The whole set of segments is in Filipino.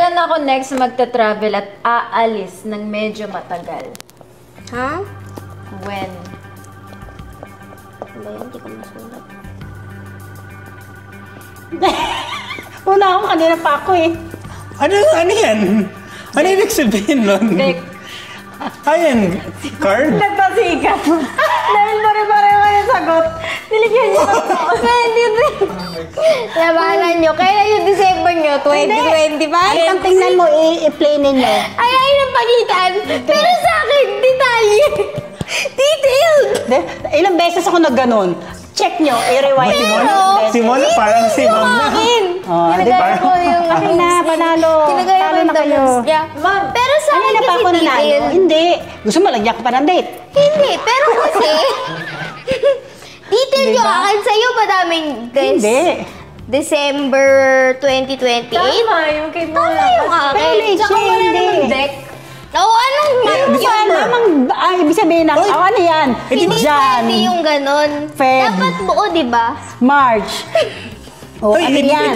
Kailan ako next magta-travel at aalis ng medyo matagal? Ha? When? Ba yan? Hindi ko masulat. Una ako, kanina pa ako eh. Ano yan? Ano ibig sabihin nun? Vic. Ayan, card? Nagpasikat. Dahil pare-pareho kayo sagot. Niligyan niyo ako. Hindi rin. Labanan nyo. Kailan yung December nyo? 2025? Ang tingnan mo, i-play ninyo. Ay, ng pagitan. Pero sa akin, detalye. Detailed. Ilang beses ako nag-ganon. Check nyo, i-rewind nyo. Si Mona parang si Ma'am na. Oh, di ba? Tinagaya ko yung Akin na, panalo. Tinagaya ko Talo yung na kayo. damuts niya. Pero sa akin Ano na pa ako kasi nanalo? detailed. Hindi. Gusto mo, lagyan ka pa ng date. Hindi, pero kasi detail yung akin sa'yo, madaming guys. Hindi. December 2028. Tama yung kay Mona. Tama yung akin. Pero Tsaka wala hindi. namang deck. Oo, anong Wala namang, ibig sabihin na, ano yan? Hindi pwede yung ganon. Feb. Dapat buo, di ba? March. O, ano yan?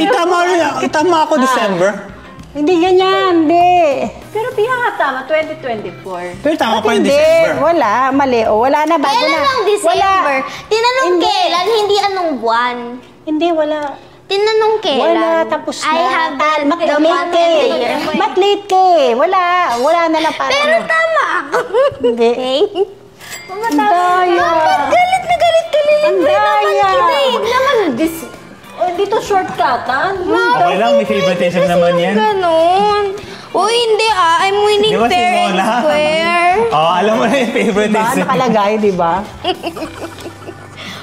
Tama ako December. Hindi ganyan, hindi. Pero pinakatama, 2024. Pero tama pa yung Hindi, December. wala, mali. O, wala na, bago Kailan na. ang December? Tinanong Hindi. kailan, hindi anong buwan. Hindi, wala. Tinanong kailan. Wala, tapos na. I have the late month ka and the eh. year. Ba't late ka eh? Wala na lang para. Pero tama ako. Hindi. Okay? Ang daya. Galit na galit ka, Ang libre naman daya. kita eh. Huwag naman, dito shortcutan. Okay lang, may favoritism naman yan. Ganon. Uy, hindi ah. I'm winning Di ba si fair and Mona? square. Oh, alam mo na yung Diba? favoritism. Nakalagay, di ba?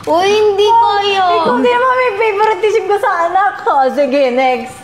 Uy, hindi kayo. Kung di naman may favoritism ko sa anak ko. Sige, next.